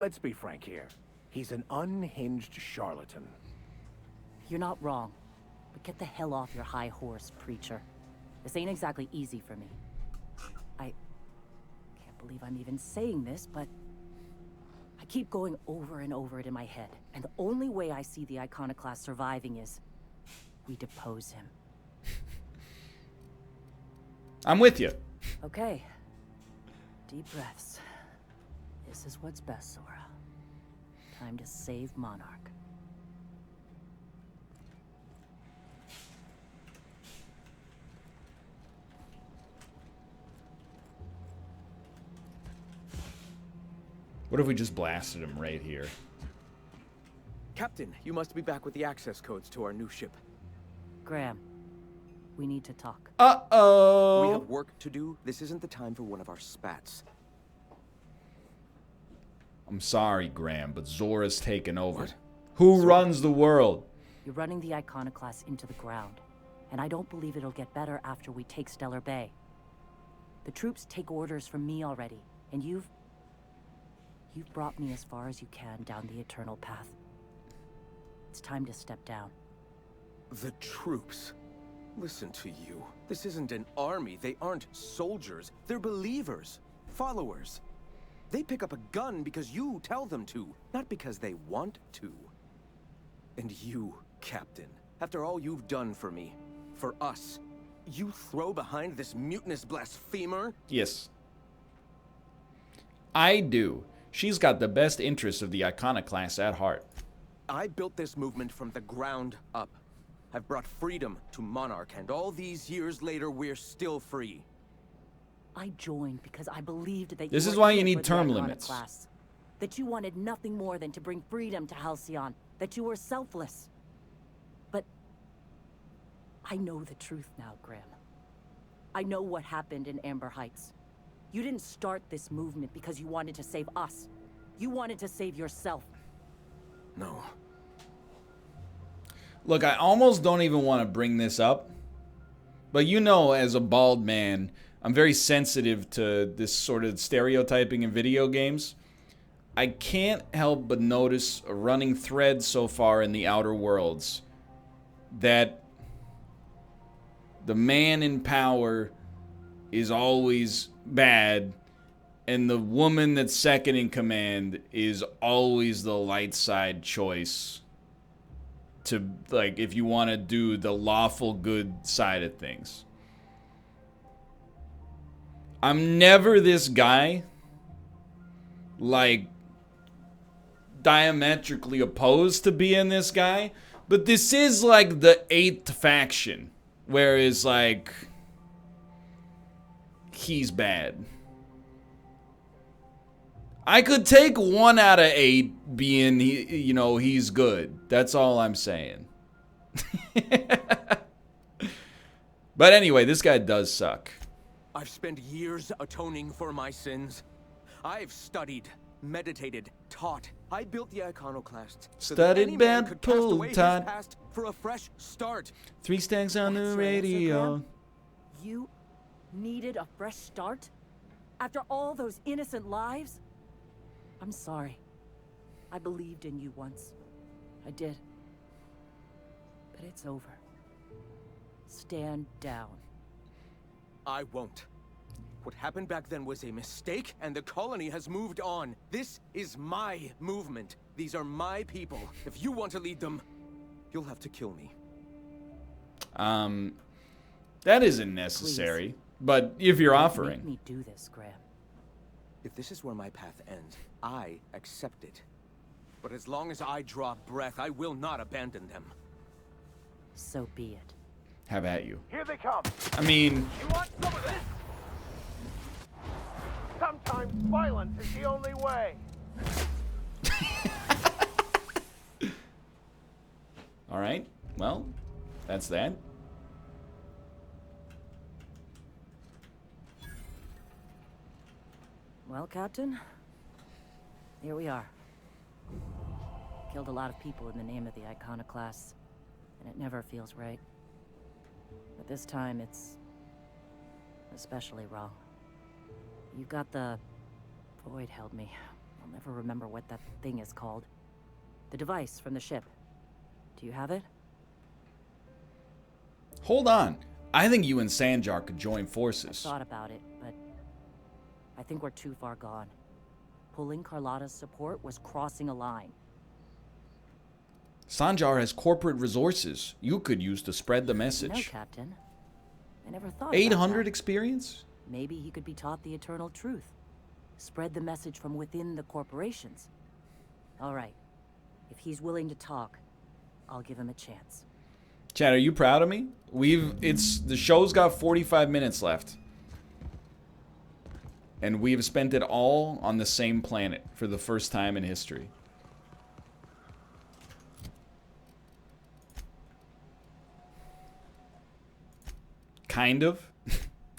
Let's be frank here. He's an unhinged charlatan. You're not wrong. But get the hell off your high horse, preacher. This ain't exactly easy for me. I can't believe I'm even saying this, but I keep going over and over it in my head. And the only way I see the iconoclast surviving is we depose him. I'm with you. Okay. Deep breaths. This is what's best, Sora. Time to save Monarch. What if we just blasted him right here? Captain, you must be back with the access codes to our new ship. Graham, we need to talk. Uh-oh. We have work to do. This isn't the time for one of our spats. I'm sorry, Graham, but Zora's taken over. What? Who Zora? runs the world? You're running the iconoclast into the ground, and I don't believe it'll get better after we take Stellar Bay. The troops take orders from me already, and you've brought me as far as you can down the eternal path. It's time to step down. The troops. Listen to you. This isn't an army. They aren't soldiers. They're believers. Followers. They pick up a gun because you tell them to, not because they want to. And you, Captain, after all you've done for me, for us, you throw behind this mutinous blasphemer? Yes. I do. She's got the best interests of the iconoclast at heart. I built this movement from the ground up. I've brought freedom to Monarch, and all these years later, we're still free. I joined because I believed that This you is were why in you it need for the term limits. iconoclasts. That you wanted nothing more than to bring freedom to Halcyon. That you were selfless. But I know the truth now, Graham. I know what happened in Amber Heights. You didn't start this movement because you wanted to save us. You wanted to save yourself. No. Look, I almost don't even want to bring this up. But you know, as a bald man, I'm very sensitive to this sort of stereotyping in video games. I can't help but notice a running thread so far in the Outer Worlds that the man in power is always bad, and the woman that's second in command is always the light side choice to, like, if you want to do the lawful good side of things. I'm never this guy, like, diametrically opposed to being this guy, but this is like the 8th faction, whereas, like, he's bad. I could take 1 out of 8 being, you know, he's good. That's all I'm saying. But anyway, this guy does suck. I've spent years atoning for my sins. I've studied, meditated, taught. I built the iconoclast so that any man could cast away his past for a fresh start. 3 stacks on the radio. You needed a fresh start? After all those innocent lives? I'm sorry. I believed in you once. I did. But it's over. Stand down. I won't. What happened back then was a mistake, and the colony has moved on. This is my movement. These are my people. If you want to lead them, you'll have to kill me. That isn't necessary. But if you're offering. Make me do this, Graham. If this is where my path ends, I accept it. But as long as I draw breath, I will not abandon them. So be it. Have at you. Here they come. I mean, You want some of this? Sometimes violence is the only way. all right. Well, that's that. Well, Captain, here we are. Killed a lot of people in the name of the iconoclasts, and it never feels right. But this time, it's especially wrong. You got the void held me, I'll never remember what that thing is called. The device from the ship. Do you have it? Hold on. I think you and Sanjar could join I forces. thought about it, but I think we're too far gone. Pulling Carlotta's support was crossing a line. Sanjar has corporate resources you could use to spread the No, message. Captain. I never thought about 800 that. experience? Maybe he could be taught the eternal truth. Spread the message from within the corporations. All right. If he's willing to talk, I'll give him a chance. Chad, are you proud of me? The show's got 45 minutes left. And we've spent it all on the same planet for the first time in history. Kind of.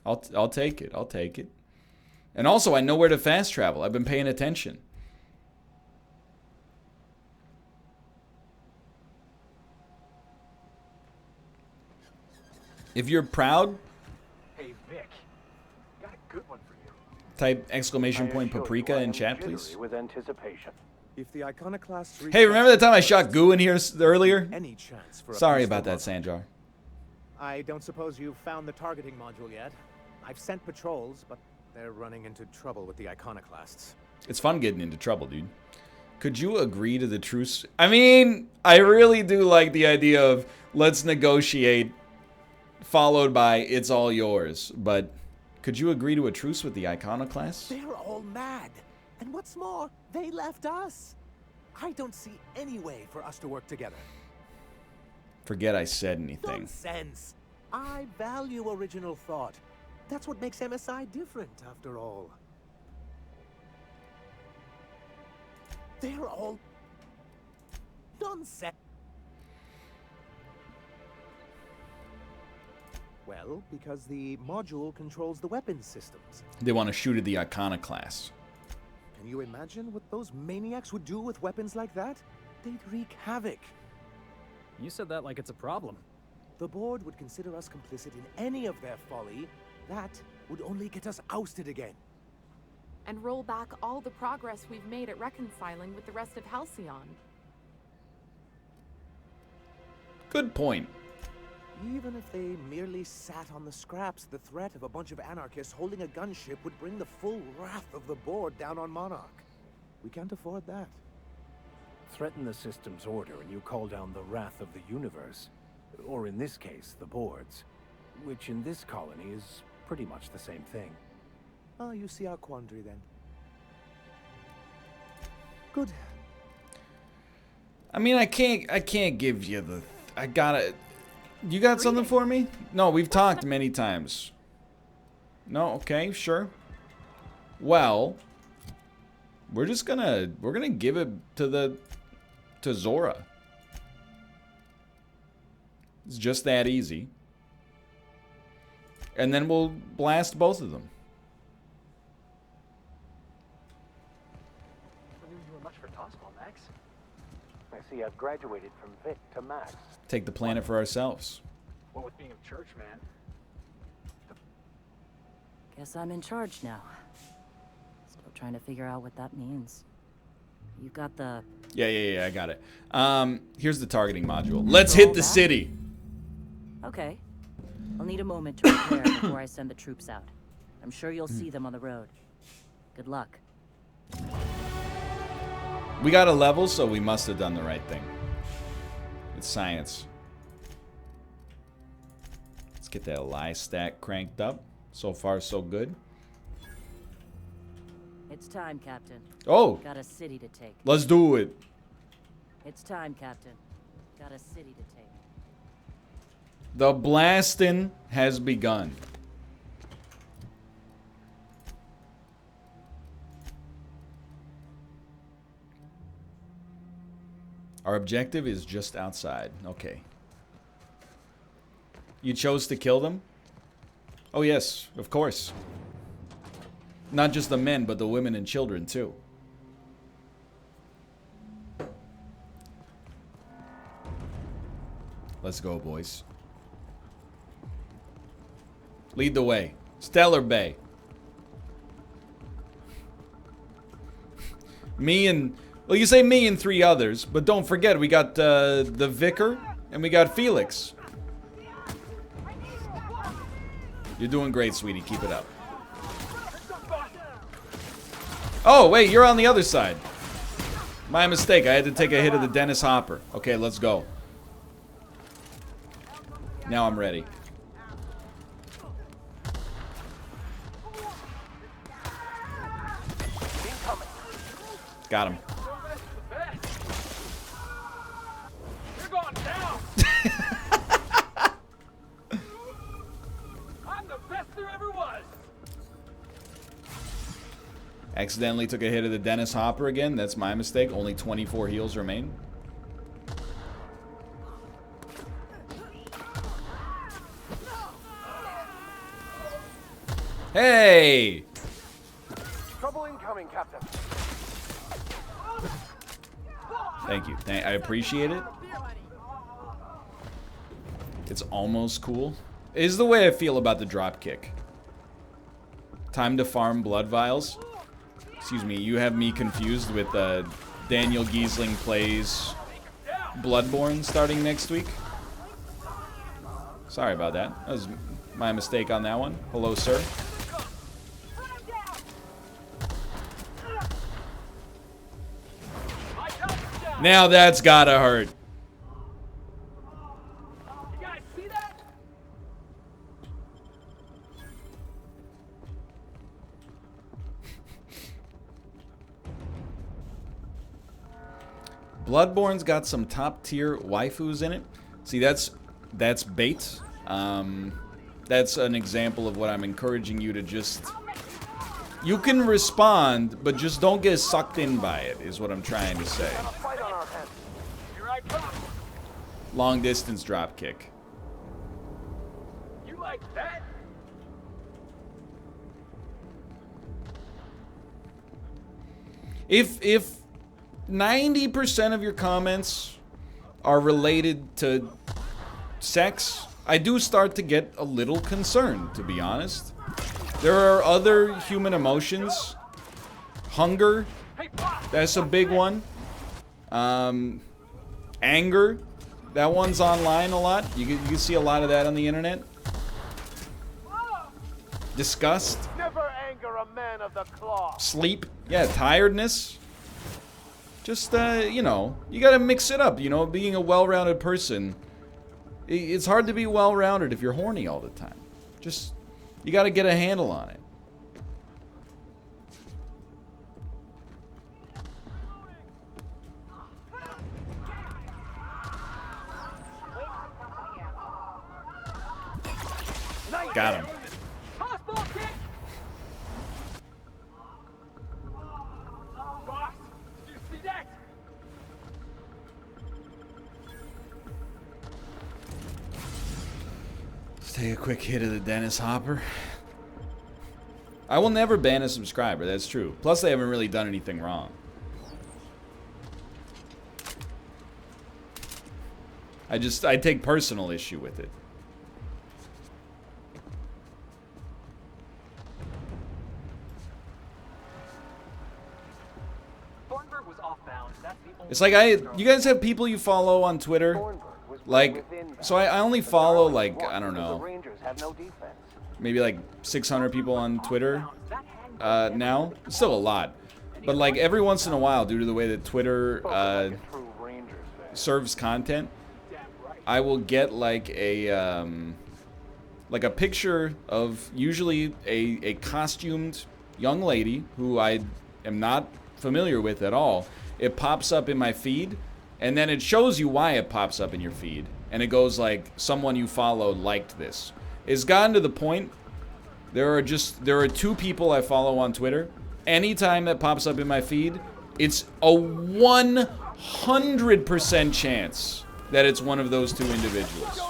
I'll take it. I'll take it. And also, I know where to fast travel. I've been paying attention. If you're proud, Hey, Vic. Got a good one for you. type exclamation point I assure paprika you, I in am chat, jittery please. with anticipation. If the iconoclasts Hey, remember that time I shot goo in here earlier? any chance for a Sorry peaceful about that, moment? Sanjar. I don't suppose you've found the targeting module yet. I've sent patrols, but they're running into trouble with the iconoclasts. It's fun getting into trouble, dude. Could you agree to the truce? I mean, I really do like the idea of let's negotiate, followed by it's all yours. But could you agree to a truce with the iconoclasts? They're all mad. And what's more, they left us. I don't see any way for us to work together. Forget I said anything. Nonsense. I value original thought. That's what makes MSI different, after all. They're all nonsense. Well, because the module controls the weapons systems. They want to shoot at the iconoclasts. Can you imagine what those maniacs would do with weapons like that? They'd wreak havoc. You said that like it's a problem. The board would consider us complicit in any of their folly. That would only get us ousted again. And roll back all the progress we've made at reconciling with the rest of Halcyon. Good point. Even if they merely sat on the scraps, the threat of a bunch of anarchists holding a gunship would bring the full wrath of the board down on Monarch. We can't afford that. Threaten the system's order and you call down the wrath of the universe. Or in this case, the boards. Which in this colony is pretty much the same thing. Oh, you see our quandary then. Good. I mean, I can't give you the... I gotta... You got something for me? No, we've talked many times. No, okay, sure. Well, we're gonna give it to Zora. It's just that easy. And then we'll blast both of them. I knew you were much for tossball, Max. I see I've graduated from Vic to Max. Take the planet for ourselves. What with being of church, man? Guess I'm in charge now. Still trying to figure out what that means. You got the... Yeah, I got it. Here's the targeting module. Let's hit the city. Okay. I'll need a moment to prepare before I send the troops out. I'm sure you'll see them on the road. Good luck. We got a level, so we must have done the right thing. It's science. Let's get that lie stack cranked up. So far, so good. It's time, Captain. Oh, Got a city to take. let's do it. It's time, Captain. Got a city to take. The blasting has begun. Our objective is just outside. Okay. You chose to kill them? Oh yes, of course. Not just the men, but the women and children too. Let's go, boys. Lead the way. Stellar Bay. Me and... Well, you say me and 3 others, but don't forget, we got the Vicar, and we got Felix. You're doing great, sweetie. Keep it up. Oh, wait, you're on the other side. My mistake. I had to take a hit of the Dennis Hopper. Okay, let's go. Now I'm ready. Got him. You're going down. I'm the best there ever was. Accidentally took a hit of the Dennis Hopper again. That's my mistake. Only 24 heals remain. Hey! Trouble incoming, Captain. Thank you. I appreciate it. It's almost cool. It is the way I feel about the dropkick. Time to farm blood vials. Excuse me, you have me confused with Daniel Giesling plays Bloodborne starting next week. Sorry about that. That was my mistake on that one. Hello, sir. Now that's gotta hurt. You guys see that? Bloodborne's got some top tier waifus in it. See, that's bait. That's an example of what I'm encouraging you to just... You can respond, but just don't get sucked in by it, is what I'm trying to say. Here I come. Long distance drop kick. You like that? If 90% of your comments are related to sex, I do start to get a little concerned, to be honest. There are other human emotions. Hunger, that's a big one. Anger, that one's online a lot. You can see a lot of that on the internet. Disgust. Never anger a man of the claw. Sleep. Yeah, tiredness. Just, you know, you gotta mix it up, you know, being a well-rounded person. It's hard to be well-rounded if you're horny all the time. Just, you gotta get a handle on it. Got him. Hospital kick. Boss, did you see that? Let's take a quick hit of the Dennis Hopper. I will never ban a subscriber, that's true. Plus, they haven't really done anything wrong. I take personal issue with it. Thornforg was off-bound. That's the only It's like you guys have people you follow on Twitter? Like, so I only follow, like, I don't know, maybe like 600 people on Twitter now. It's still a lot. But like every once in a while, due to the way that Twitter serves content, I will get like a picture of usually a costumed young lady who I am not familiar with at all. It pops up in my feed, and then it shows you why it pops up in your feed. And it goes like, someone you follow liked this. It's gotten to the point, there are 2 people I follow on Twitter. Anytime that pops up in my feed, it's a 100% chance that it's one of those 2 individuals.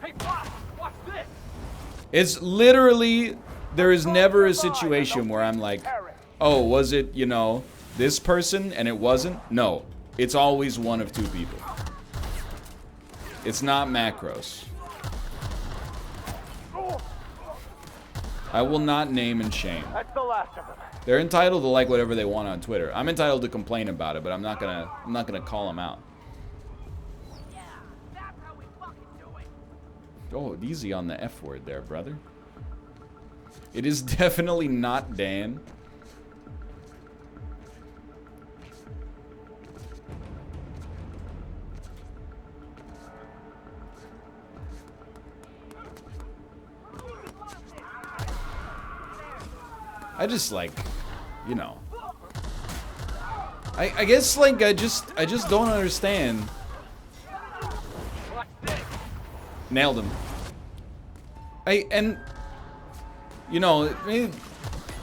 Hey, boss, watch this. It's literally, there is never a situation where I'm like, oh, was it, you know, this person and it wasn't? No, it's always one of 2 people. It's not macros. I will not name and shame. That's the last of them. They're entitled to like whatever they want on Twitter. I'm entitled to complain about it, but I'm not gonna call them out. Yeah, that's how we fucking do it. Oh, easy on the F word there, brother. It is definitely not Dan. I just like, you know. I guess like I just don't understand. Nailed him. And you know,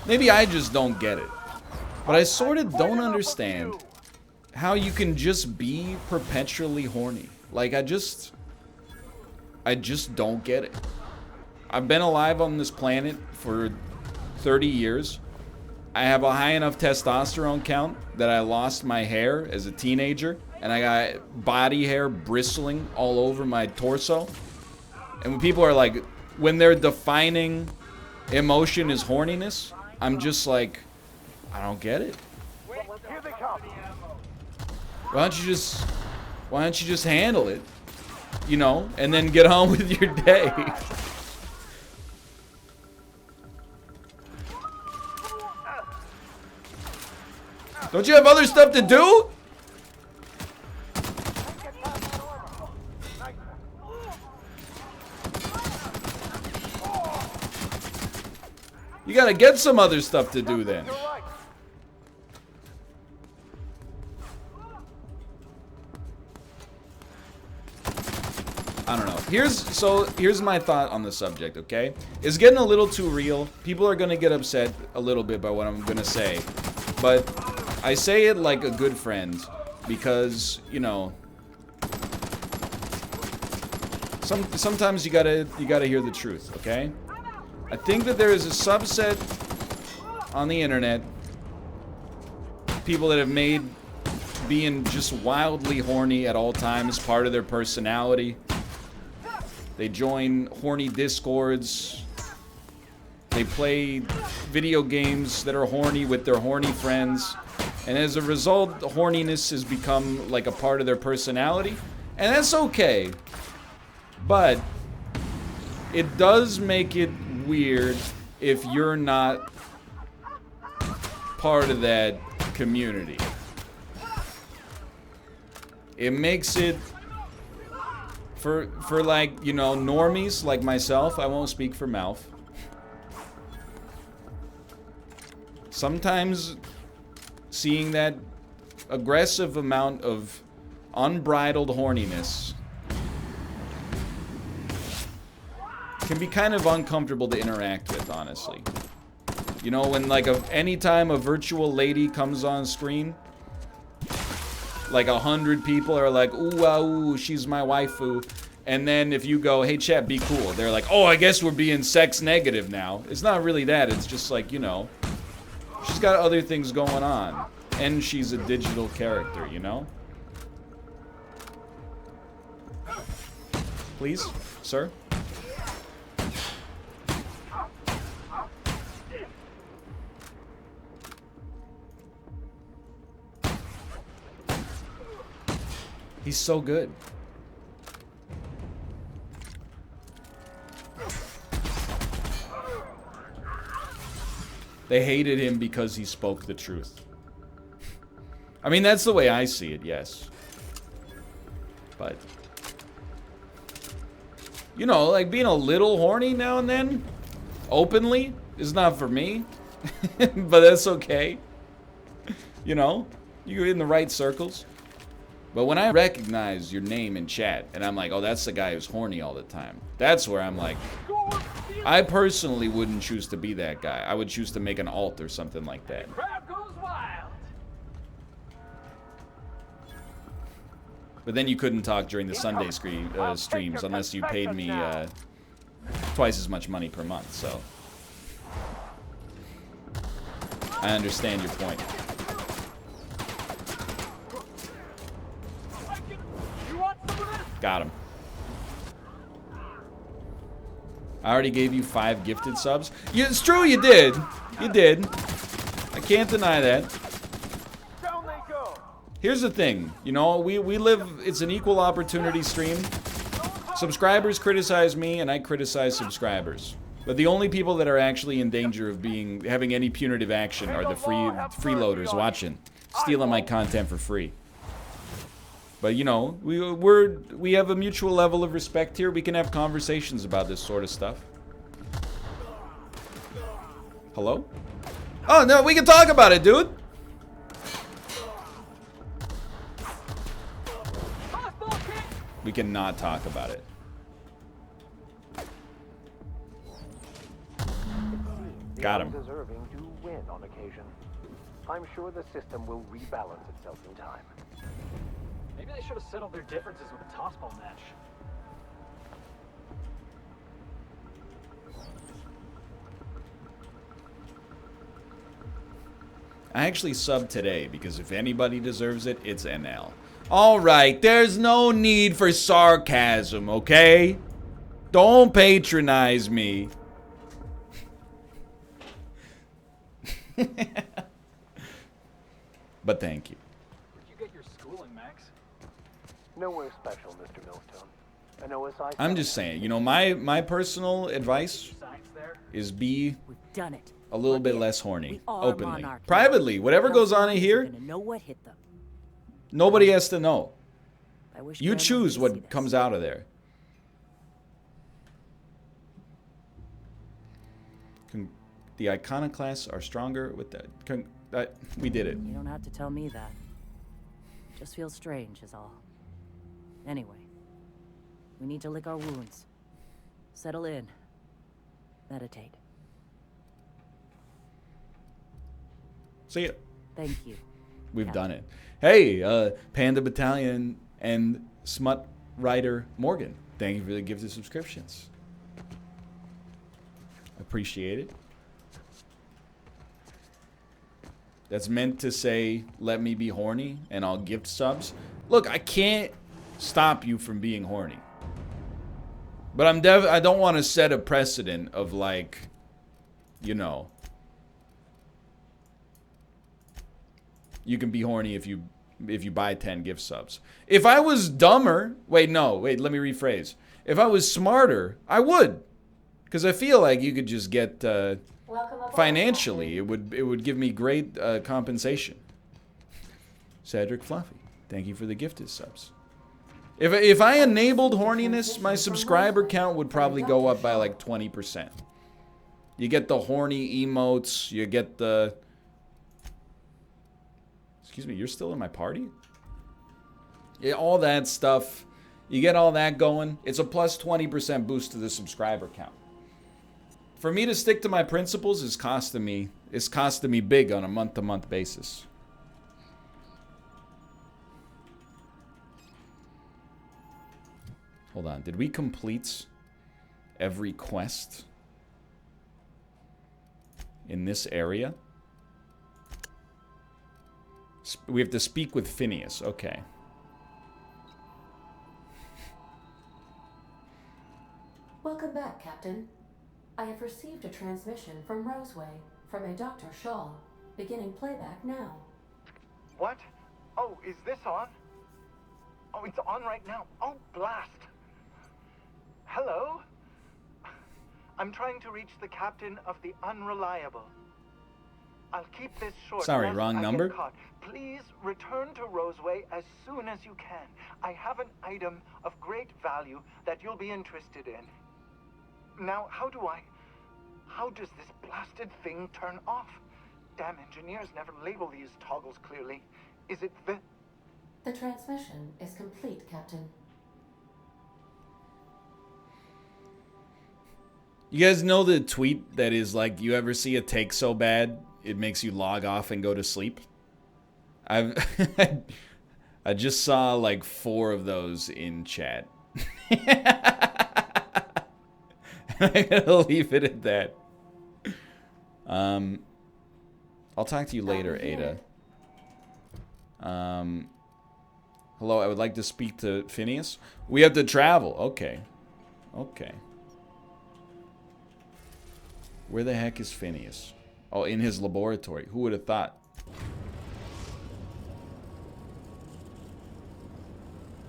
maybe I just don't get it. But I sort of don't understand how you can just be perpetually horny. Like I just don't get it. I've been alive on this planet for 30 years. I have a high enough testosterone count that I lost my hair as a teenager, and I got body hair bristling all over my torso. And when people are like, when their defining emotion is horniness, I'm just like, I don't get it. Here they come. Why don't you just handle it, you know, and then get on with your day? Don't you have other stuff to do? You gotta get some other stuff to do then. I don't know. Here's my thought on the subject, okay? It's getting a little too real. People are gonna get upset a little bit by what I'm gonna say. But I say it like a good friend because, you know, sometimes you gotta hear the truth, okay? I think that there is a subset on the internet, people that have made being just wildly horny at all times part of their personality. They join horny discords. They play video games that are horny with their horny friends. And as a result, the horniness has become like a part of their personality. And that's okay. But it does make it weird if you're not part of that community. It makes it for like, you know, normies like myself. I won't speak for Malf. Sometimes seeing that aggressive amount of unbridled horniness can be kind of uncomfortable to interact with, honestly. You know, when like anytime a virtual lady comes on screen, like 100 people are like, ooh, ooh, she's my waifu. And then if you go, hey chat, be cool, they're like, oh, I guess we're being sex negative now. It's not really that, it's just like, you know, she's got other things going on. And she's a digital character, you know? Please, sir? He's so good. They hated him because he spoke the truth. I mean, that's the way I see it, yes. But, you know, like being a little horny now and then, openly, is not for me. But that's okay. You know, you're in the right circles. But when I recognize your name in chat, and I'm like, oh, that's the guy who's horny all the time. That's where I'm like, I personally wouldn't choose to be that guy. I would choose to make an alt or something like that. Crowd goes wild. But then you couldn't talk during the Sunday streams unless you paid me twice as much money per month, so. I understand your point. You want some of this? Got him. I already gave you 5 gifted subs. Yeah, it's true, you did. You did. I can't deny that. Down they go. Here's the thing, you know, we live, it's an equal opportunity stream. Subscribers criticize me and I criticize subscribers. But the only people that are actually in danger of having any punitive action are the freeloaders watching, stealing my content for free. But you know, we have a mutual level of respect here. We can have conversations about this sort of stuff. Hello? Oh no, we can talk about it, dude. We cannot talk about it. Got him. Deserving to win on occasion. I'm sure the system will rebalance itself in time. Maybe they should have settled their differences with a tossball match. I actually subbed today because if anybody deserves it, it's NL. Alright, there's no need for sarcasm, okay? Don't patronize me. But thank you. Where'd you get your schooling, Max? Nowhere special, Mr. Millstone. An OSI. I'm just saying, you know, my personal advice Science there? is be We've done it. a little bit We're less it. horny. We are Openly. monarchy. Privately, whatever goes on in here, You're gonna know what hit them. nobody has to know. I wish You Grandma choose could see what this. comes out of there. The iconoclasts are stronger with that. We did it. You don't have to tell me that. Just feels strange is all. Anyway, we need to lick our wounds. Settle in. Meditate. See ya. Thank you. We've Yeah. done it. Hey, Panda Battalion and Smut Rider Morgan, thank you for the gifted subscriptions. Appreciate it. That's meant to say, let me be horny and I'll gift subs. Look, I can't stop you from being horny. But I don't want to set a precedent of like, you know, you can be horny if you buy 10 gift subs. If I was dumber, let me rephrase. If I was smarter, I would. Because I feel like you could just get financially, it would give me great compensation. Cedric Fluffy, thank you for the gifted subs. If I enabled horniness, my subscriber count would probably go up by like 20%. You get the horny emotes, you get the... Excuse me, you're still in my party? Yeah, all that stuff. You get all that going. It's a plus 20% boost to the subscriber count. For me to stick to my principles is costing me big on a month-to-month basis. Hold on, did we complete every quest in this area? We have to speak with Phineas, okay. Welcome back, Captain. I have received a transmission from Roseway, from a Dr. Shaw. Beginning playback now. What? Oh, is this on? Oh, it's on right now. Oh, blast. Hello? I'm trying to reach the captain of the Unreliable. I'll keep this short. Sorry, lest wrong I get number. caught. Please return to Roseway as soon as you can. I have an item of great value that you'll be interested in. Now, how does this blasted thing turn off? Damn engineers never label these toggles clearly. Is it the... The transmission is complete, Captain. You guys know the tweet that is like, you ever see a take so bad, it makes you log off and go to sleep? I just saw like 4 of those in chat. I'm gonna leave it at that. I'll talk to you later, Ada. Hello, I would like to speak to Phineas. We have to travel. Okay. Okay. Where the heck is Phineas? Oh, in his laboratory. Who would have thought?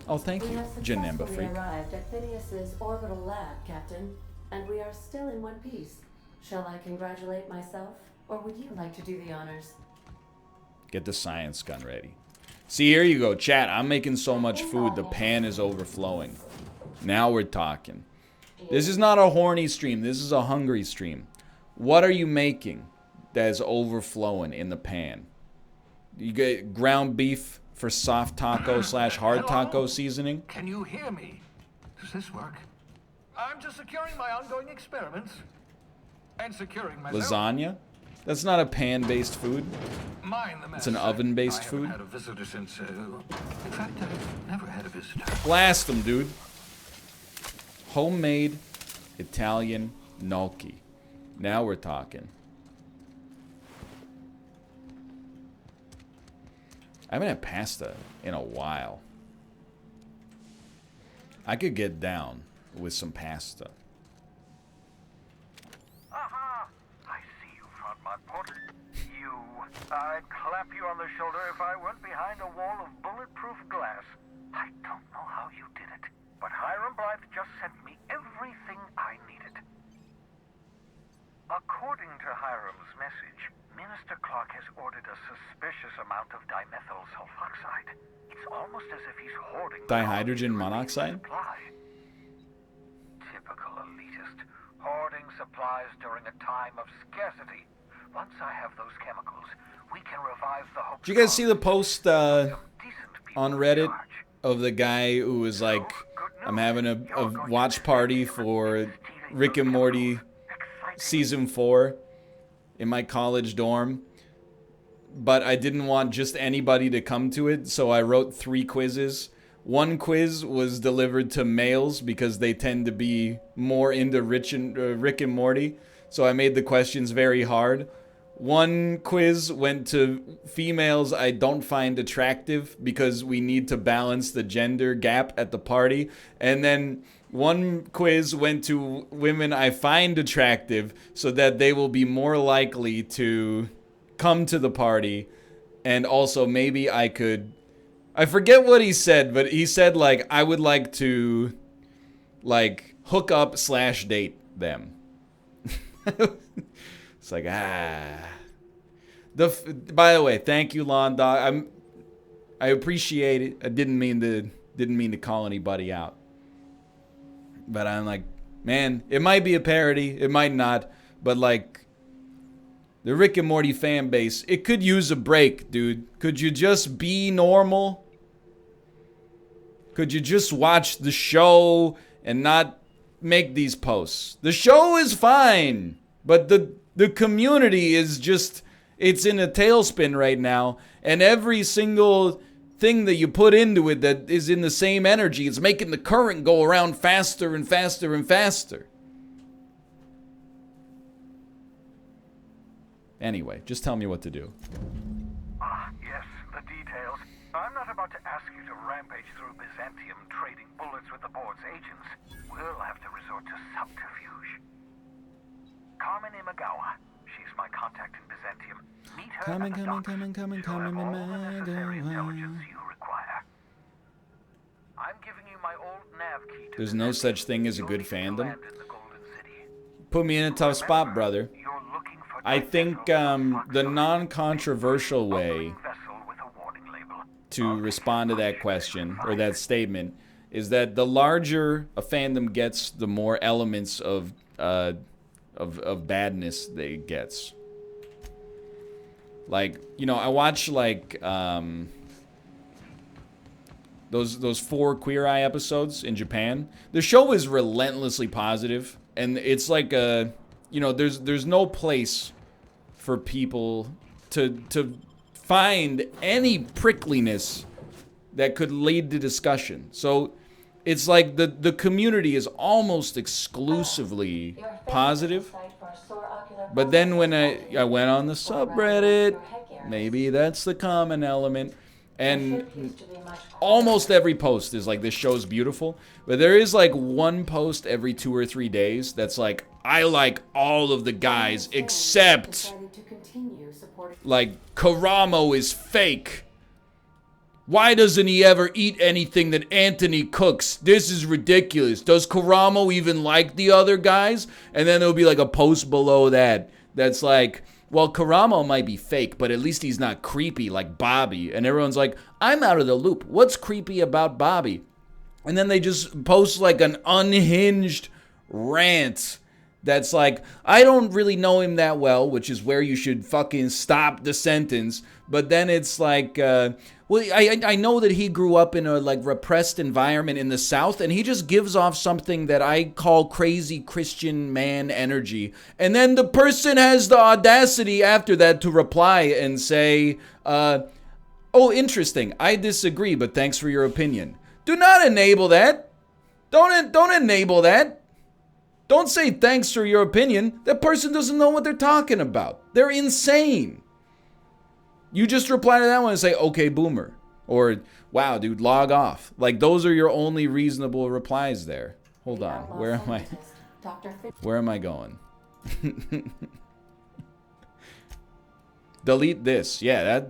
Oh, thank you, Janemba Freak. We have successfully arrived at Phineas's orbital lab, Captain, and we are still in one piece. Shall I congratulate myself, or would you like to do the honors? Get the science gun ready. See, here you go, chat. I'm making so much food, the pan is overflowing. Now we're talking. This is not a horny stream. This is a hungry stream. What are you making that is overflowing in the pan? You get ground beef for soft taco slash hard taco seasoning? Can you hear me? Does this work? I'm just securing my ongoing experiments. And securing myself. Lasagna? That's not a pan-based food. Mind the mess. It's an oven-based food. I haven't had a visitor since, in fact, I've never had a visitor. Blast them, dude. Homemade Italian gnocchi. Now we're talking. I haven't had pasta in a while. I could get down with some pasta. Aha! I see you found my portal. I'd clap you on the shoulder if I weren't behind a wall of bulletproof glass. I don't know how you did it, but Hiram Blythe just sent me everything I needed. According to Hiram's message, Minister Clarke has ordered a suspicious amount of dimethyl sulfoxide. It's almost as if he's hoarding dihydrogen monoxide? Typical elitist. Hoarding supplies during a time of scarcity. Once I have those chemicals, we can revive the hope. Did you guys see the post on Reddit of the guy who was like, I'm having a watch party for Rick and Morty season 4 in my college dorm, but I didn't want just anybody to come to it, so I wrote 3 quizzes. One quiz was delivered to males because they tend to be more into Rick and Morty, so I made the questions very hard. One quiz went to females I don't find attractive because we need to balance the gender gap at the party. And then one quiz went to women I find attractive so that they will be more likely to come to the party. And also maybe I forget what he said, but he said like I would like to like hook up / date them. It's like, by the way, thank you, Lawn Dog. I appreciate it. I didn't mean to call anybody out. But I'm like, man, it might be a parody, it might not, but like the Rick and Morty fan base, it could use a break, dude. Could you just be normal? Could you just watch the show and not make these posts? The show is fine, but the community is just, it's in a tailspin right now, and every single thing that you put into it that is in the same energy, it's making the current go around faster and faster and faster. Anyway, just tell me what to do. Yes, the details. I'm not about to ask you to rampage through Byzantium trading bullets with the board's agents. We'll have to resort to subterfuge. Carmen Imagawa. She's my contact in Byzantium. Meet her at the docks. She'll have all the necessary intelligence you require. I'm giving you my old nav key to There's no such thing as a good fandom. Put me in a tough spot, brother. I think the non-controversial way to respond to that question or that statement is that the larger a fandom gets, the more elements of badness that it gets. Like, you know, I watch like those 4 Queer Eye episodes in Japan. The show is relentlessly positive, and it's like a, you know, there's no place for people to find any prickliness that could lead to discussion. So it's like the community is almost exclusively positive. But then when I went on the subreddit, maybe that's the common element, and almost every post is like, this show's beautiful. But there is like one post every 2 or 3 days that's like, I like all of the guys except, like, Karamo is fake. Why doesn't he ever eat anything that Anthony cooks? This is ridiculous. Does Karamo even like the other guys? And then there'll be like a post below that that's like, well, Karamo might be fake, but at least he's not creepy like Bobby. And everyone's like, I'm out of the loop. What's creepy about Bobby? And then they just post like an unhinged rant that's like, I don't really know him that well, which is where you should fucking stop the sentence. But then it's like, well, I know that he grew up in a like repressed environment in the South, and he just gives off something that I call crazy Christian man energy. And then the person has the audacity after that to reply and say, oh, interesting. I disagree, but thanks for your opinion. Do not enable that. Don't enable that. Don't say thanks for your opinion. That person doesn't know what they're talking about. They're insane. You just reply to that one and say, okay, boomer. Or, wow, dude, log off. Like, those are your only reasonable replies there. Hold on. Where am I? Where am I going? Delete this. Yeah, that,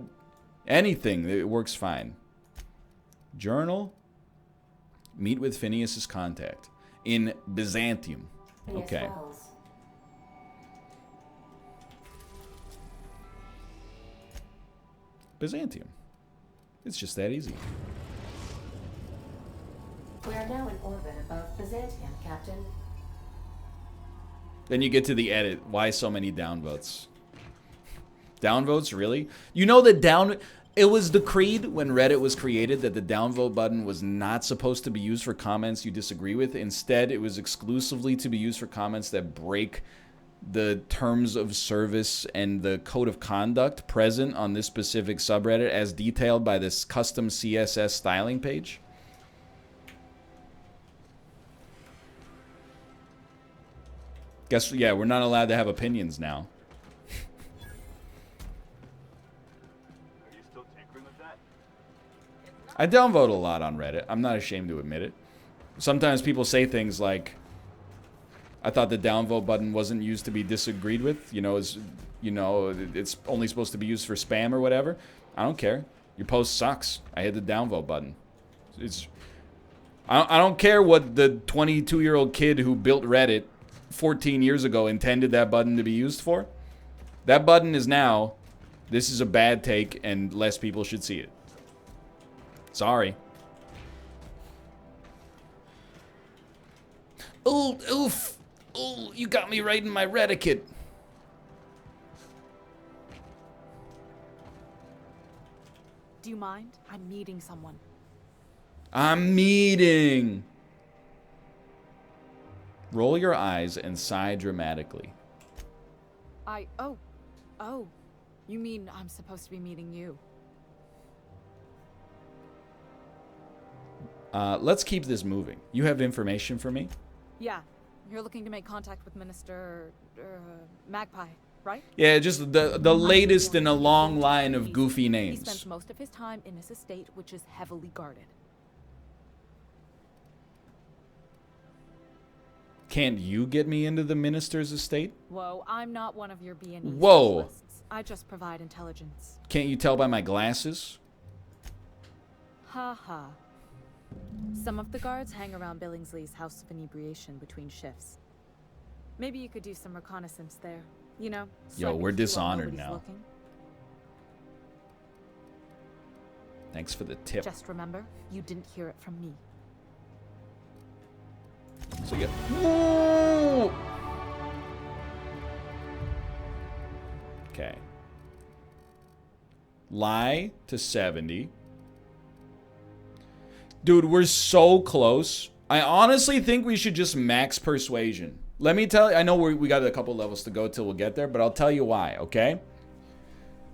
anything, it works fine. Journal. Meet with Phineas's contact in Byzantium. Okay. Byzantium. It's just that easy. We are now in orbit above Byzantium, Captain. Then you get to the edit. Why so many downvotes? Downvotes, really? You know that it was decreed when Reddit was created that the downvote button was not supposed to be used for comments you disagree with. Instead, it was exclusively to be used for comments that break the terms of service and the code of conduct present on this specific subreddit as detailed by this custom CSS styling page. Guess, yeah, we're not allowed to have opinions now. I downvote a lot on Reddit. I'm not ashamed to admit it. Sometimes people say things like, I thought the downvote button wasn't used to be disagreed with. It's only supposed to be used for spam or whatever. I don't care. Your post sucks. I hit the downvote button. I don't care what the 22-year-old kid who built Reddit 14 years ago intended that button to be used for. That button is now, this is a bad take and less people should see it. Sorry. Oh, oof. Oh, you got me right in my reticule. Do you mind? I'm meeting someone. I'm meeting. Roll your eyes and sigh dramatically. Oh. You mean I'm supposed to be meeting you? Let's keep this moving. You have information for me? Yeah. You're looking to make contact with Minister Magpie, right? Yeah, just the latest in a long line of goofy names. He spends most of his time in his estate, which is heavily guarded. Can't you get me into the minister's estate? Whoa, I'm not one of your B&E Whoa. specialists. I just provide intelligence. Can't you tell by my glasses? Ha ha. Some of the guards hang around Billingsley's House of Inebriation between shifts. Maybe you could do some reconnaissance there. You know, yo, we're dishonored now. Looking. Thanks for the tip. Just remember, you didn't hear it from me. So yeah. Whoa! Okay. Lie to 70. Dude, we're so close. I honestly think we should just max persuasion. Let me tell you, I know we got a couple levels to go till we'll get there, but I'll tell you why, okay?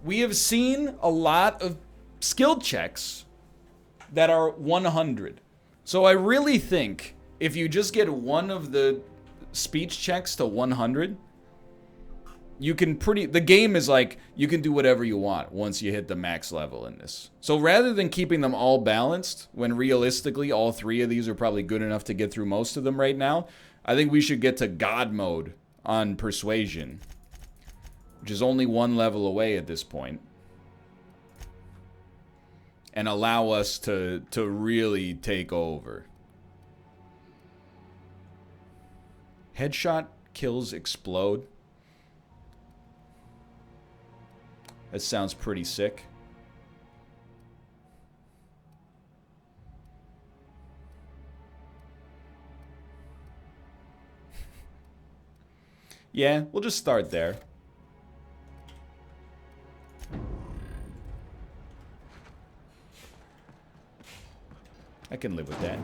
We have seen a lot of skill checks that are 100. So I really think if you just get one of the speech checks to 100, you can the game is like, you can do whatever you want once you hit the max level in this. So rather than keeping them all balanced, when realistically all three of these are probably good enough to get through most of them right now, I think we should get to God mode on persuasion, which is only one level away at this point, and allow us to really take over. Headshot kills explode. That sounds pretty sick. Yeah, we'll just start there. I can live with that.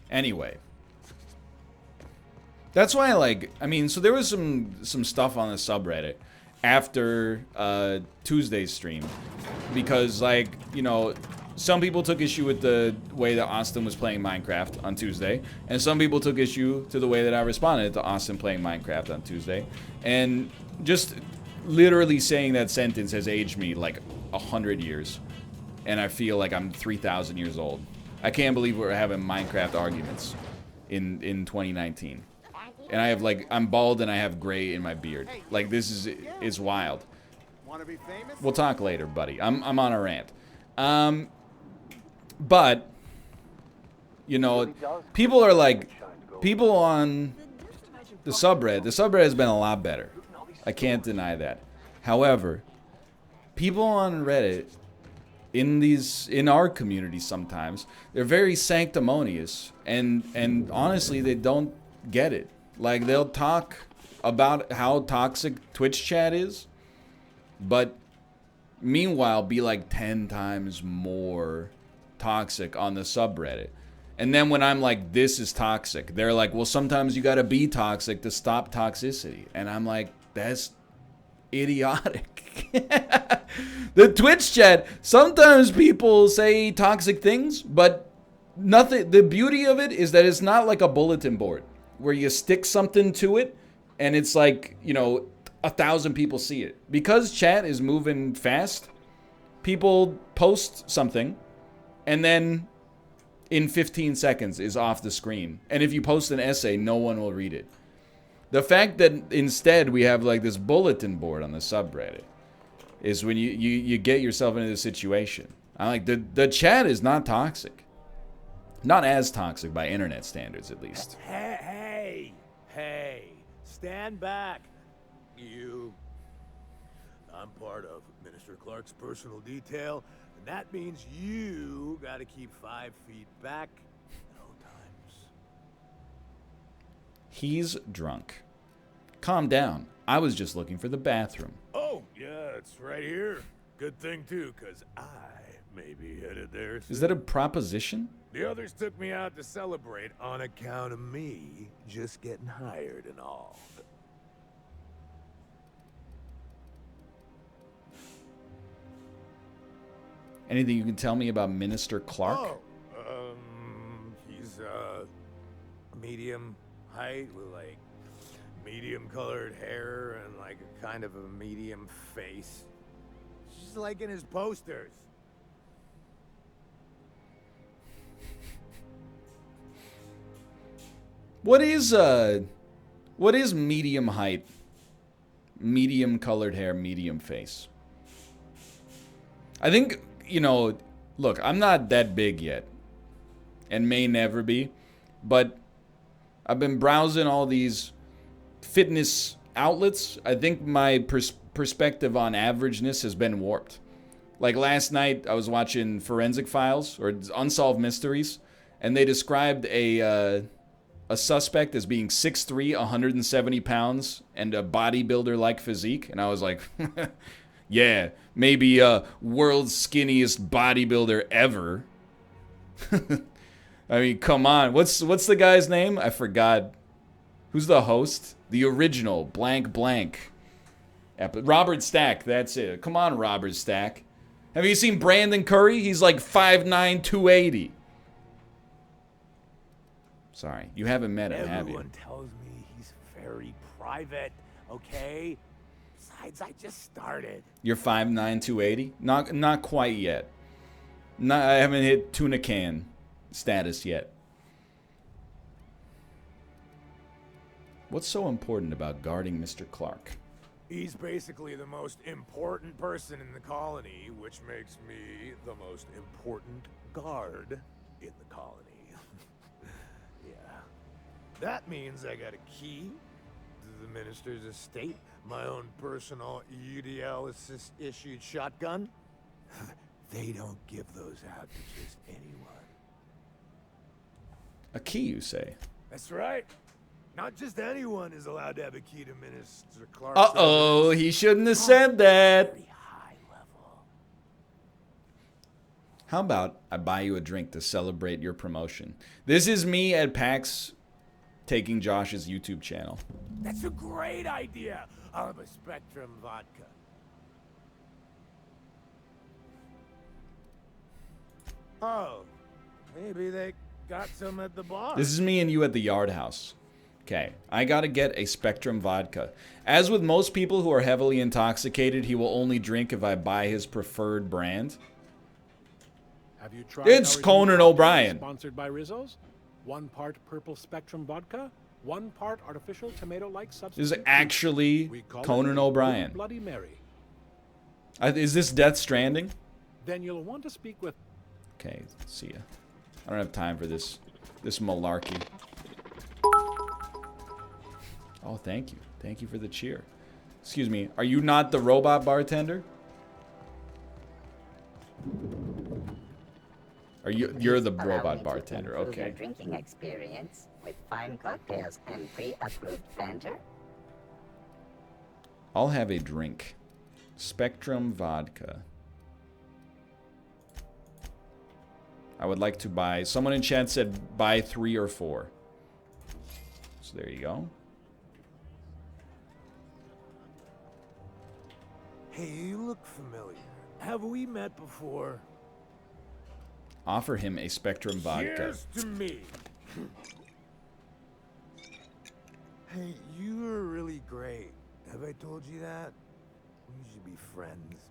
Anyway. That's why I mean, so there was some stuff on the subreddit after Tuesday's stream. Because, like, you know, some people took issue with the way that Austin was playing Minecraft on Tuesday. And some people took issue to the way that I responded to Austin playing Minecraft on Tuesday. And just literally saying that sentence has aged me like 100 years. And I feel like I'm 3,000 years old. I can't believe we're having Minecraft arguments in 2019. And I have, like, I'm bald and I have gray in my beard. Like, this is wild. We'll talk later, buddy. I'm on a rant. But, you know, people are like, people on the subreddit has been a lot better. I can't deny that. However, people on Reddit, in our community sometimes, they're very sanctimonious, and honestly, they don't get it. Like, they'll talk about how toxic Twitch chat is, but meanwhile be like 10 times more toxic on the subreddit. And then when I'm like, this is toxic, they're like, well, sometimes you gotta be toxic to stop toxicity. And I'm like, that's idiotic. The Twitch chat, sometimes people say toxic things, but nothing. The beauty of it is that it's not like a bulletin board where you stick something to it and it's like, you know, 1,000 people see it. Because chat is moving fast, people post something and then in 15 seconds is off the screen. And if you post an essay, no one will read it. The fact that instead we have like this bulletin board on the subreddit is when you get yourself into this situation. I like the chat is not toxic. Not as toxic by internet standards, at least. Hey, stand back. You. I'm part of Minister Clarke's personal detail, and that means you gotta keep 5 feet back at all times. He's drunk. Calm down. I was just looking for the bathroom. Oh, yeah, it's right here. Good thing, too, because I may be headed there soon. Is that a proposition? The others took me out to celebrate on account of me just getting hired and all. Anything you can tell me about Minister Clarke? Oh, he's medium height with like medium colored hair and like a kind of a medium face. Just like in his posters. What is medium height, medium colored hair, medium face? I think, you know, look, I'm not that big yet and may never be, but I've been browsing all these fitness outlets. I think my perspective on averageness has been warped. Like last night, I was watching Forensic Files or Unsolved Mysteries, and they described a suspect as being 6'3", 170 pounds, and a bodybuilder-like physique. And I was like, yeah, maybe world's skinniest bodybuilder ever. I mean, come on. What's the guy's name? I forgot. Who's the host? The original, blank. Robert Stack, that's it. Come on, Robert Stack. Have you seen Brandon Curry? He's like 5'9", 280. Sorry, you haven't met him, have you? Everyone tells me he's very private, okay? Besides, I just started. You're 5'9", 280? Not quite yet. I haven't hit tuna can status yet. What's so important about guarding Mr. Clarke? He's basically the most important person in the colony, which makes me the most important guard in the colony. Yeah. That means I got a key to the minister's estate, my own personal UDL issued shotgun. They don't give those out to just anyone. A key, you say? That's right. Not just anyone is allowed to have a key to Minister Clarke's Uh-oh, he shouldn't have said that. very high level. How about I buy you a drink to celebrate your promotion? This is me at PAX taking Josh's YouTube channel. That's a great idea. I'll have a Spectrum vodka. Oh, maybe they got some at the bar. This is me and you at the Yard House. Okay, I gotta get a Spectrum vodka. As with most people who are heavily intoxicated, he will only drink if I buy his preferred brand. Have you tried It's our Conan new O'Brien. Sponsored by Rizzo's. 1 part purple Spectrum vodka, 1 part artificial tomato-like substance. This is actually We call Conan it O'Brien. Bloody Mary. Is this Death Stranding? Then you'll want to speak with. Okay, see ya. I don't have time for this malarkey. Oh, thank you. Thank you for the cheer. Excuse me, are you not the robot bartender? Are you're the robot bartender, okay. Your drinking experience with fine cocktails and pre-approved banter. I'll have a drink. Spectrum vodka. I would like to buy... Someone in chat said buy 3 or 4. So there you go. Hey, you look familiar. Have we met before? Offer him a Spectrum vodka. Cheers to me. Hey, you are really great. Have I told you that? We should be friends.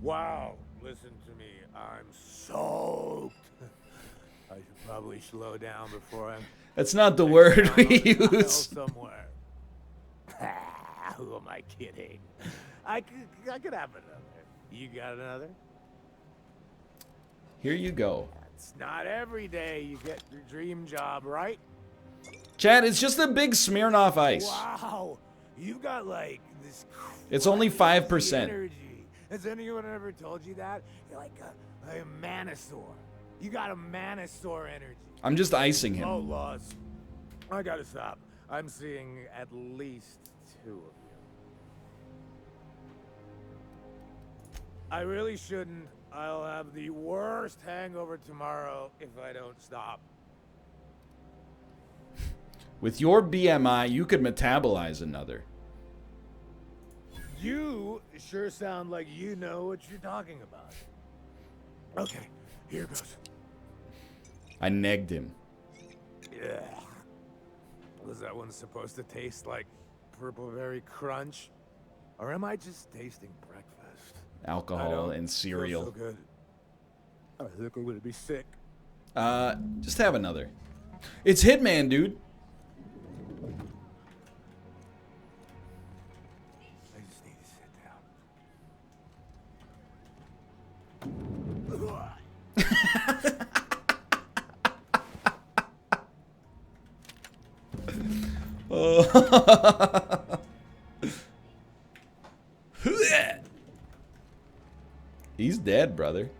Wow, listen to me. I'm soaked. I should probably slow down before I'm... That's not the word we use. Somewhere. Who am I kidding? I could have another. You got another? Here you go. It's not every day you get your dream job, right? Chad, it's just a big Smirnoff Ice. Wow, you got like this. It's only 5%. Energy. Has anyone ever told you that? You're like a manosaur. You got a manosaur energy. I'm just icing him. Oh, laws. I gotta stop. I'm seeing at least 2 of you. I really shouldn't. I'll have the worst hangover tomorrow if I don't stop. With your BMI, you could metabolize another. You sure sound like you know what you're talking about. Okay, here goes. I negged him. Yeah. Was that one supposed to taste like purple berry crunch? Or am I just tasting breakfast? Alcohol and cereal. Feel so good. I think I'm gonna be sick. Just have another. It's Hitman, dude. I just need to sit down. He's dead, brother.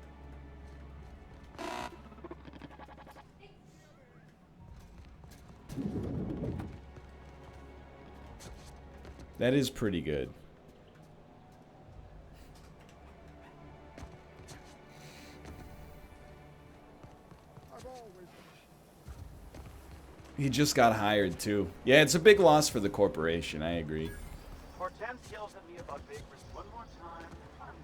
That is pretty good. He just got hired too. Yeah, it's a big loss for the corporation. I agree. Hortense yells at me about Baker's one more time. I'm gonna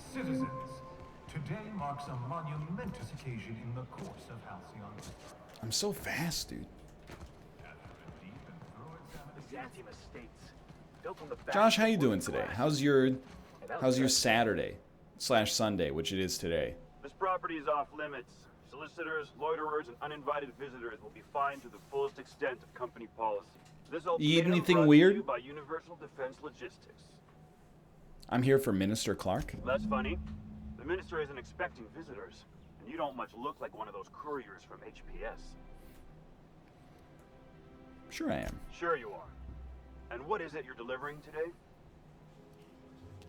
stand. Citizens, today marks a monumentous occasion in the course of Halcyon's. I'm so fast, dude. Byzantium estates, built on the back Josh, how of you doing wooden today? glass. How's your Saturday / Sunday, which it is today? This property is off limits, so Solicitors, loiterers, and uninvited visitors will be fined to the fullest extent of company policy. This You eat ultimatum anything brought to weird? you by Universal Defense Logistics. I'm here for Minister Clarke. That's funny. The minister isn't expecting visitors, and you don't much look like one of those couriers from HPS. Sure I am. Sure you are. And what is it you're delivering today?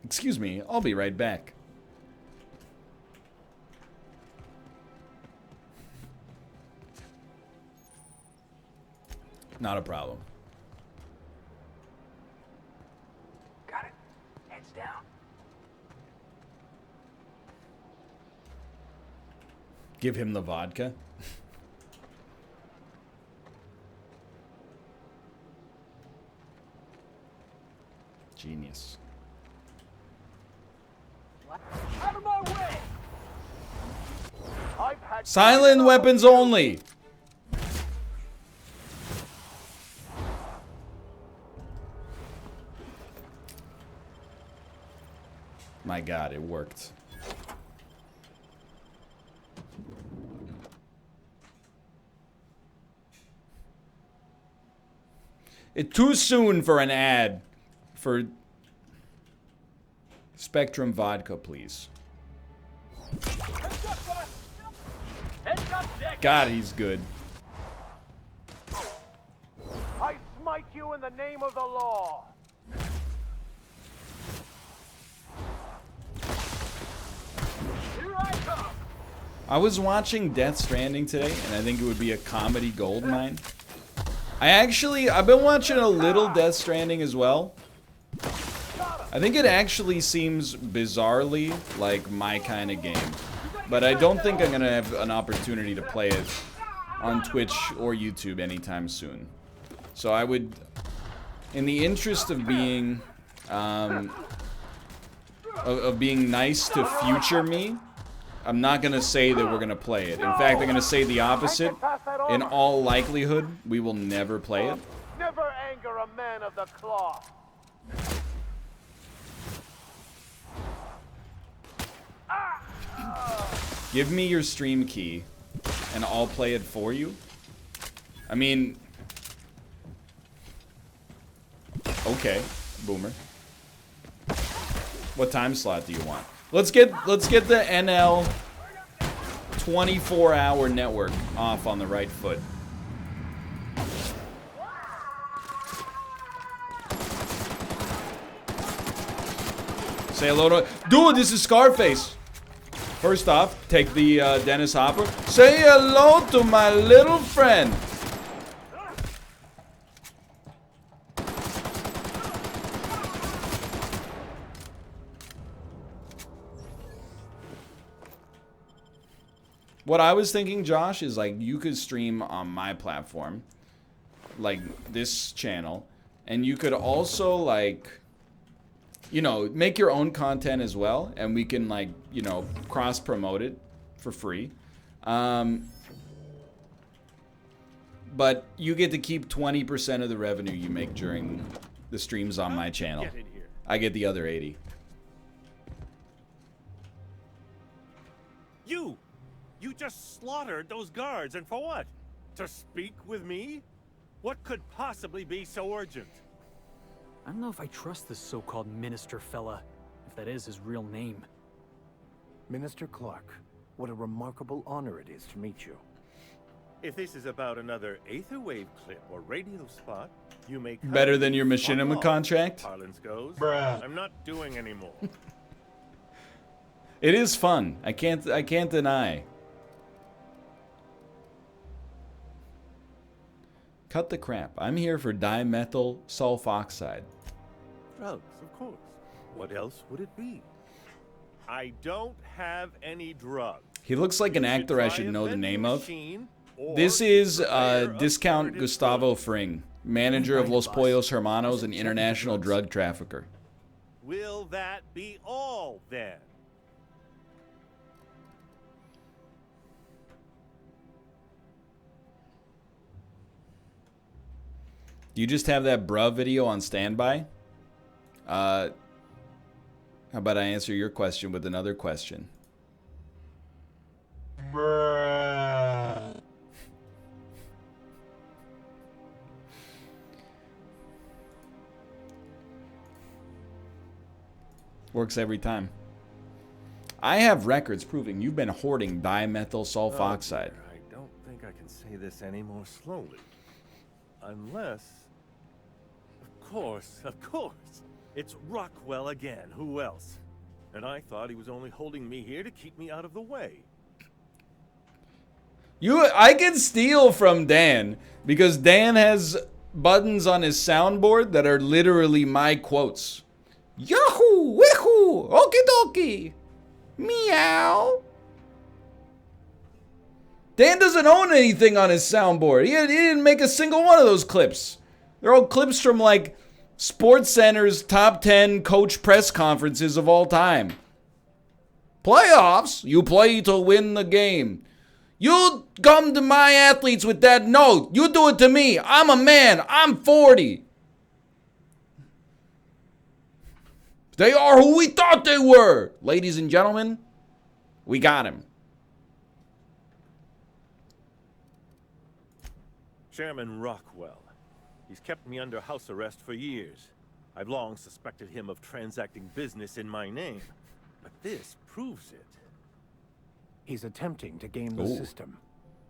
Excuse me, I'll be right back. Not a problem. Got it. Heads down. Give him the vodka. Genius. Out of my way! Silent weapons only. My God, it worked. It's too soon for an ad for Spectrum vodka, please. God, he's good. I smite you in the name of the law. Here I come. I was watching Death Stranding today, and I think it would be a comedy goldmine. I've been watching a little Death Stranding as well. I think it actually seems bizarrely like my kind of game. But I don't think I'm going to have an opportunity to play it on Twitch or YouTube anytime soon. So I would, in the interest of being nice to future me, I'm not going to say that we're going to play it. In fact, I'm going to say the opposite. In all likelihood, we will never play it. Never anger a man of the cloth. Give me your stream key, and I'll play it for you. I mean, okay, boomer. What time slot do you want? Let's get the NL 24-hour network off on the right foot. Say hello to... Dude, this is Scarface. First off, take the Dennis Hopper. Say hello to my little friend. What I was thinking, Josh, is like you could stream on my platform, like this channel, and you could also like, you know, make your own content as well, and we can like, you know, cross promote it for free. But you get to keep 20% of the revenue you make during the streams on my channel. I get the other 80. You just slaughtered those guards, and for what? To speak with me? What could possibly be so urgent? I don't know if I trust this so-called minister fella, if that is his real name. Minister Clarke, what a remarkable honor it is to meet you. If this is about another Aetherwave clip or radio spot, you may Better than your machinima contract? Parlance goes. Bruh. I'm not doing any more. It is fun. I can't deny. Cut the crap. I'm here for dimethyl sulfoxide. Drugs, of course. What else would it be? I don't have any drugs. He looks like an You actor I try should know the invent name a of. machine or This is prepare a Discount alternative Gustavo Fring, manager of Los Boss. Pollos Hermanos and international drug trafficker. Will that be all, then? Do you just have that bruh video on standby? How about I answer your question with another question? Bruh. Works every time. I have records proving you've been hoarding dimethyl sulfoxide. I don't think I can say this any more slowly. Unless... Of course. It's Rockwell again. Who else? And I thought he was only holding me here to keep me out of the way. I can steal from Dan because Dan has buttons on his soundboard that are literally my quotes. Yahoo! Wihoo! Okie dokie! Meow! Dan doesn't own anything on his soundboard. He didn't make a single one of those clips. They're all clips from like Sports Center's top 10 coach press conferences of all time. Playoffs? You play to win the game. You come to my athletes with that note. You do it to me. I'm a man. I'm 40. They are who we thought they were. Ladies and gentlemen, we got him. Chairman Rockwell. He's kept me under house arrest for years. I've long suspected him of transacting business in my name. But this proves it. He's attempting to game the system.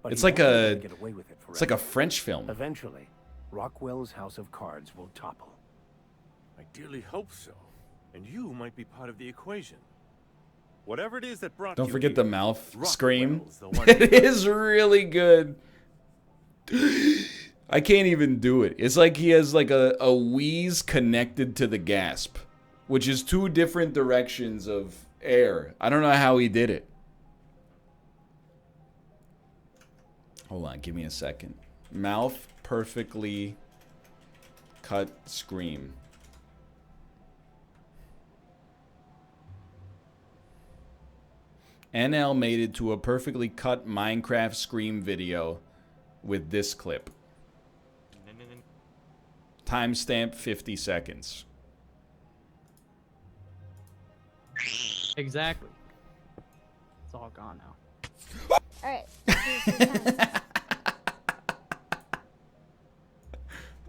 But It's he like won't a let it get away with it it's like a forever. French film. Eventually, Rockwell's house of cards will topple. I dearly hope so. And you might be part of the equation. Whatever it is that brought Don't you forget here, the mouth Rockwell's scream. the one It is really good. I can't even do it. It's like he has like a wheeze connected to the gasp, which is two different directions of air. I don't know how he did it. Hold on, give me a second. Mouth perfectly cut scream. NL made it to a perfectly cut Minecraft scream video with this clip. Timestamp 50 seconds. Exactly. It's all gone now. Alright.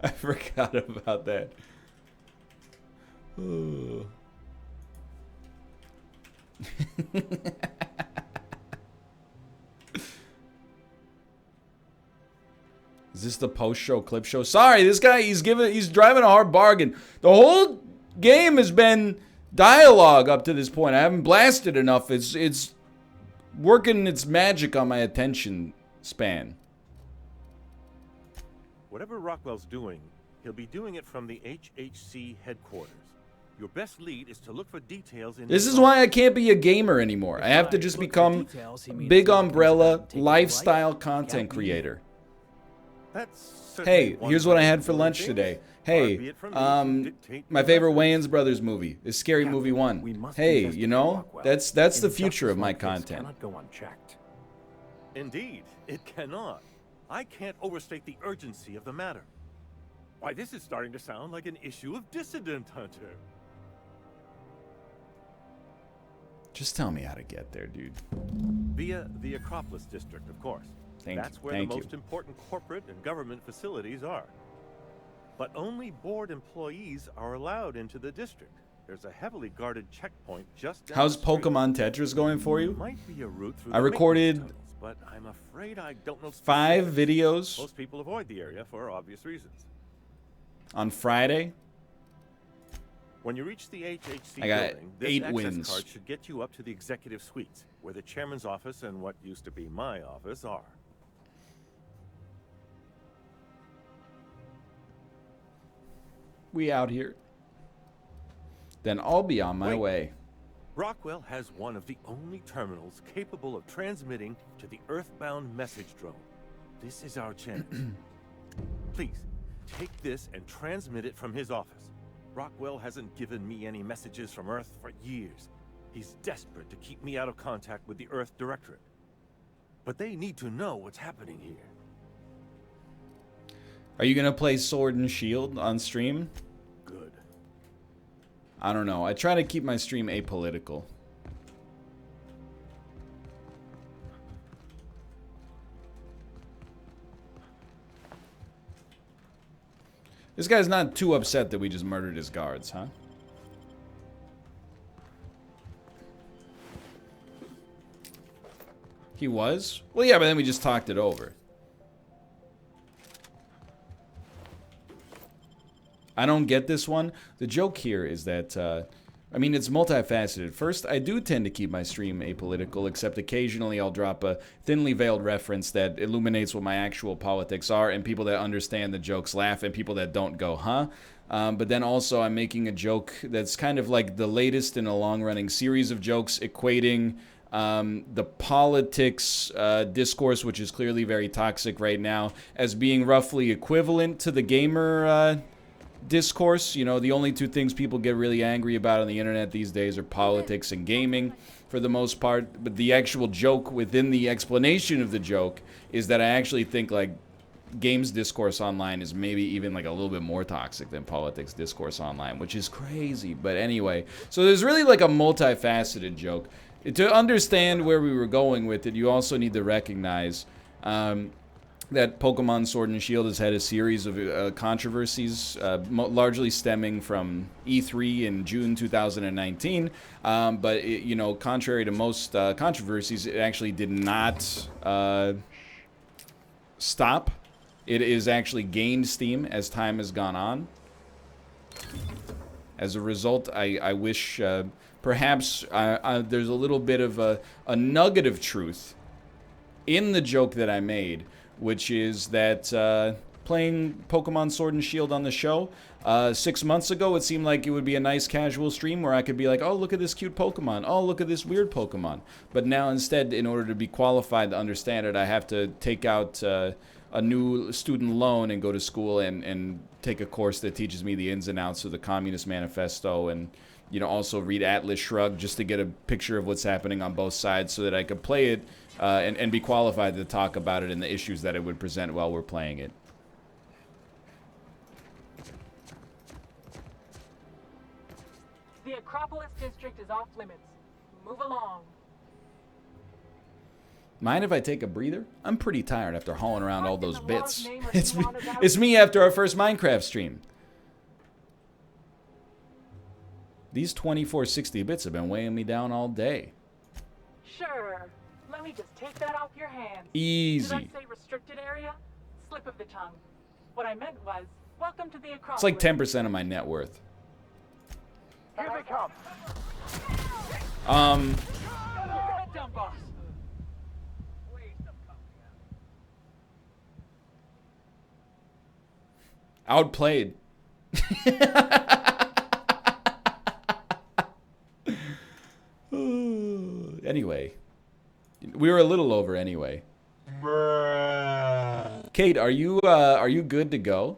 I forgot about that. Oh. Is this the post-show clip show? Sorry, this guy, he's driving a hard bargain. The whole game has been dialogue up to this point. I haven't blasted enough. It's working its magic on my attention span. Whatever Rockwell's doing, he'll be doing it from the HHC headquarters. Your best lead is to look for details in This is why I can't be a gamer anymore. I have to just become big umbrella lifestyle content creator. Hey, here's what I had for lunch today. Hey, my favorite Wayans Brothers movie is Scary Movie 1. Hey, you know, that's the future of my content. Cannot go unchecked. Indeed, it cannot. I can't overstate the urgency of the matter. Why, this is starting to sound like an issue of Dissident Hunter. Just tell me how to get there, dude. Via the Acropolis District, of course. That's where the most important corporate and government facilities are. But only board employees are allowed into the district. There's a heavily guarded checkpoint just down How's the street. Pokemon Tetris going for you? Might be a route through I the recorded maintenance tunnels, but I'm afraid I don't know 5 specifics. videos Most people avoid the area for obvious reasons. on Friday. When you reach the HHC I got building, this 8 access wins. card should get you up to the executive suites, where the chairman's office and what used to be my office are. We out here. Then I'll be on my way. Rockwell has one of the only terminals capable of transmitting to the Earthbound message drone. This is our chance. Please, take this and transmit it from his office. Rockwell hasn't given me any messages from Earth for years. He's desperate to keep me out of contact with the Earth Directorate. But they need to know what's happening here. Are you gonna play Sword and Shield on stream? Good. I don't know. I try to keep my stream apolitical. This guy's not too upset that we just murdered his guards, huh? He was? Well, yeah, but then we just talked it over. I don't get this one. The joke here is that, I mean, it's multifaceted. First, I do tend to keep my stream apolitical, except occasionally I'll drop a thinly veiled reference that illuminates what my actual politics are, and people that understand the jokes laugh, and people that don't go, huh? But then also I'm making a joke that's kind of like the latest in a long-running series of jokes equating the politics discourse, which is clearly very toxic right now, as being roughly equivalent to the gamer discourse. You know, the only two things people get really angry about on the internet these days are politics and gaming for the most part. But the actual joke within the explanation of the joke is that I actually think like games discourse online is maybe even like a little bit more toxic than politics discourse online, which is crazy. But anyway, so there's really like a multifaceted joke. To understand where we were going with it, you also need to recognize that Pokemon Sword and Shield has had a series of controversies, largely stemming from E3 in June 2019. But, it, you know, contrary to most controversies, it actually did not stop. It is actually gained steam as time has gone on. As a result, I wish perhaps there's a little bit of a nugget of truth in the joke that I made, which is that playing Pokemon Sword and Shield on the show, 6 months ago, it seemed like it would be a nice casual stream where I could be like, oh, look at this cute Pokemon. Oh, look at this weird Pokemon. But now instead, in order to be qualified to understand it, I have to take out a new student loan and go to school and take a course that teaches me the ins and outs of the Communist Manifesto, and you know, also read Atlas Shrugged just to get a picture of what's happening on both sides so that I could play it and be qualified to talk about it and the issues that it would present while we're playing it. The Acropolis district is off limits. Move along. Mind if I take a breather? I'm pretty tired after hauling around all those bits. It's me after our first Minecraft stream. These 2460 bits have been weighing me down all day. Sure. Let me just take that off your hands. Easy. Did I say restricted area? Slip of the tongue. What I meant was, welcome to the Acropolis. It's like 10% of my net worth. Here they come. Get down, boss. Outplayed. Anyway, we were a little over anyway. Kate, are you good to go?